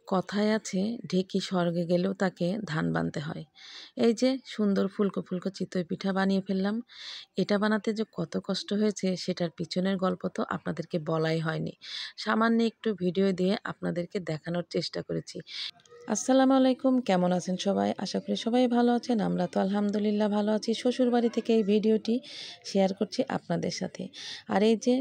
কথায় আছে ঢেকি স্বর্গে গেলেও তাকে ধান বানতে হয়। এই যে সুন্দর ফুলকো ফুলকো চিতই পিঠা বানিয়ে ফেললাম। এটা বানাতে যে কত কষ্ট হয়েছে সেটার পিছনের গল্প তো আপনাদেরকে বলাই হয়নি। সামান্য একটু ভিডিও দিয়ে আপনাদেরকে দেখানোর চেষ্টা করেছি। আসসালামু আলাইকুম, কেমন আছেন সবাই? আশা করি সবাই ভালো আছেন। আমরা তো আলহামদুলিল্লাহ ভালো আছি। শ্বশুরবাড়ি থেকে এই ভিডিওটি শেয়ার করছি আপনাদের সাথে। আর এই যে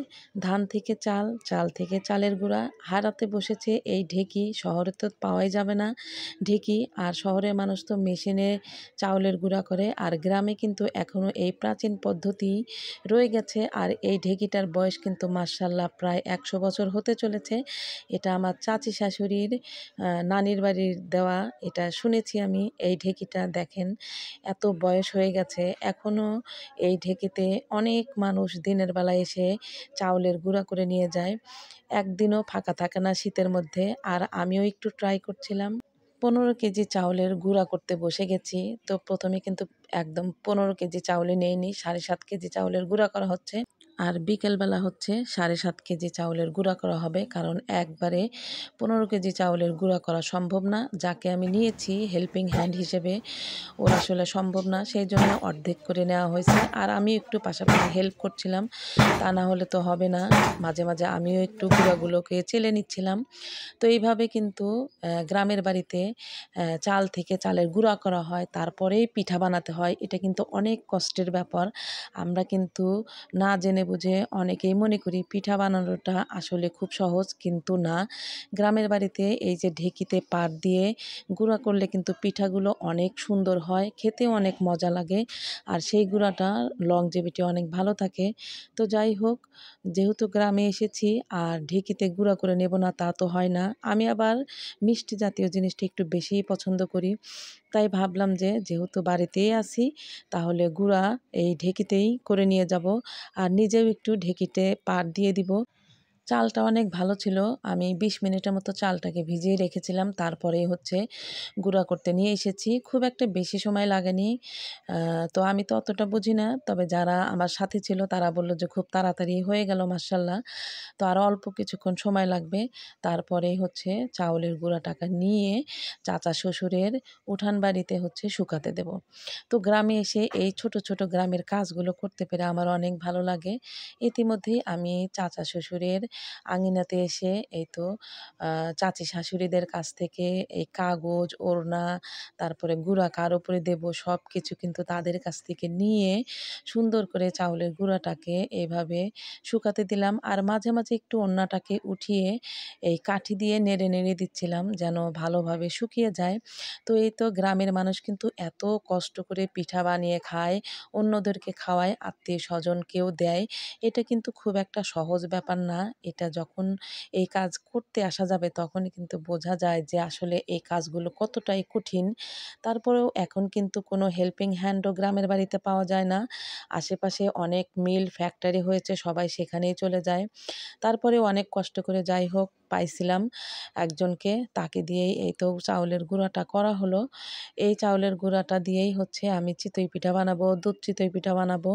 ধান থেকে চাল, চাল থেকে চালের গুঁড়া হারাতে বসেছে এই ঢেকি। শহরে তো পাওয়াই যাবে না ঢেকি, আর শহরের মানুষ তো মেশিনে চাউলের গুঁড়া করে, আর গ্রামে কিন্তু এখনও এই প্রাচীন পদ্ধতি রয়ে গেছে। আর এই ঢেকিটার বয়স কিন্তু মাশাআল্লাহ প্রায় 100 বছর হতে চলেছে। এটা আমার চাচি শাশুড়ির নানির বাড়ির দেওয়া, এটা শুনেছি আমি। এই ঢেকিটা দেখেন এত বয়স হয়ে গেছে, এখনও এই ঢেকিতে অনেক মানুষ দিনের বেলায় এসে চাউলের গুঁড়া করে নিয়ে যায়। একদিনও ফাঁকা থাকে না শীতের মধ্যে। আর আমিও একটু ট্রাই করছিলাম, 15 কেজি চাউলের গুঁড়া করতে বসে গেছি। তো প্রথমে কিন্তু একদম 15 কেজি চাউলে নেইনি, 7.5 কেজি চাউলের গুঁড়া করা হচ্ছে। আর বিকেলবেলা হচ্ছে 7.5 কেজি চাউলের গুঁড়া করা হবে, কারণ একবারে 15 কেজি চাউলের গুঁড়া করা সম্ভব না। যাকে আমি নিয়েছি হেল্পিং হ্যান্ড হিসেবে, ওর আসলে সম্ভব না, সেই জন্য অর্ধেক করে নেওয়া হয়েছে। আর আমি একটু পাশাপাশি হেল্প করছিলাম, তা না হলে তো হবে না। মাঝে মাঝে আমিও একটু গুঁড়াগুলোকে চেলে নিচ্ছিলাম। তো এইভাবে কিন্তু গ্রামের বাড়িতে চাল থেকে চালের গুঁড়া করা হয়, তারপরেই পিঠা বানাতে হয়। এটা কিন্তু অনেক কষ্টের ব্যাপার। আমরা কিন্তু না জেনে বুঝে অনেকেই মনে করি পিঠা বানানোটা আসলে খুব সহজ, কিন্তু না। গ্রামের বাড়িতে এই যে ঢেকিতে পাট দিয়ে গুঁড়া করলে কিন্তু পিঠাগুলো অনেক সুন্দর হয়, খেতেও অনেক মজা লাগে। আর সেই গুঁড়াটা লংজিভিটি অনেক ভালো থাকে। তো যাই হোক, যেহেতু গ্রামে এসেছি আর ঢেকিতে গুঁড়া করে নেব না তা তো হয় না। আমি আবার মিষ্টি জাতীয় জিনিসটা একটু বেশিই পছন্দ করি। তাই ভাবলাম যে যেহেতু বাড়িতেই আছি, তাহলে গুঁড়া এই ঢেকিতেই করে নিয়ে যাব। আর নিজেও একটু ঢেকিতে পাট দিয়ে দিব। চালটা অনেক ভালো ছিল। আমি 20 মিনিটের মতো চালটাকে ভিজিয়ে রেখেছিলাম। তারপরেই হচ্ছে গুঁড়া করতে নিয়ে এসেছি। খুব একটা বেশি সময় লাগেনি। তো আমি তো অতটা বুঝি না। তবে যারা আমার সাথে ছিল তারা বলল যে খুব তাড়াতাড়ি হয়ে গেল মাশাআল্লাহ। তো আরও অল্প কিছুক্ষণ সময় লাগবে। তারপরেই হচ্ছে চাউলের গুঁড়াটাকে নিয়ে চাচা শ্বশুরের উঠান বাড়িতে হচ্ছে শুকাতে দেব। তো গ্রামে এসে এই ছোট ছোট গ্রামের কাজগুলো করতে পেরে আমার অনেক ভালো লাগে। ইতিমধ্যেই আমি চাচা শ্বশুরের আঙিনাতে এসে এই তো চাচি শাশুড়িদের কাছ থেকে এই কাগজ, ওড়না, তারপরে গুঁড়া কার উপরে দেব সব কিছু কিন্তু তাদের কাছ থেকে নিয়ে সুন্দর করে চাউলের গুঁড়াটাকে এইভাবে শুকাতে দিলাম। আর মাঝে মাঝে একটু ওড়নাটাকে উঠিয়ে এই কাঠি দিয়ে নেড়ে নেড়ে দিচ্ছিলাম যেন ভালোভাবে শুকিয়ে যায়। তো এই তো গ্রামের মানুষ কিন্তু এত কষ্ট করে পিঠা বানিয়ে খায়, অন্যদেরকে খাওয়ায়, আত্মীয় স্বজনকেও দেয়। এটা কিন্তু খুব একটা সহজ ব্যাপার না। এটা যখন এই কাজ করতে আসা যাবে তখনই কিন্তু বোঝা যায় যে আসলে এই কাজগুলো কতটাই কঠিন। তারপরেও এখন কিন্তু কোনো হেল্পিং হ্যান্ডও গ্রামের বাড়িতে পাওয়া যায় না। আশেপাশে অনেক মিল ফ্যাক্টরি হয়েছে, সবাই সেখানেই চলে যায়। তারপরেও অনেক কষ্ট করে যাই হোক পাইছিলাম একজনকে, তাকে দিয়েই এই তো চাউলের গুঁড়াটা করা হলো। এই চাউলের গুঁড়াটা দিয়েই হচ্ছে আমি চিতই পিঠা বানাবো, দুধ চিতই পিঠা বানাবো।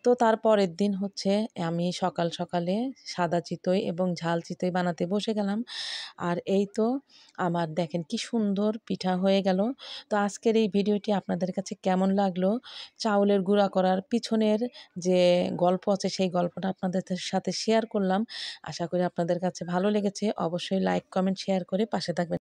তো তারপরের দিন হচ্ছে আমি সকাল সকালে সাদা চিতই এবং ঝাল চিতই বানাতে বসে গেলাম। আর এই তো আমার দেখেন কি সুন্দর পিঠা হয়ে গেল। তো আজকের এই ভিডিওটি আপনাদের কাছে কেমন লাগলো? চাউলের গুঁড়া করার পিছনের যে গল্প আছে সেই গল্পটা আপনাদের সাথে শেয়ার করলাম। আশা করি আপনাদের কাছে ভালো লেগেছে। অবশ্যই লাইক, কমেন্ট, শেয়ার করে পাশে থাকবেন।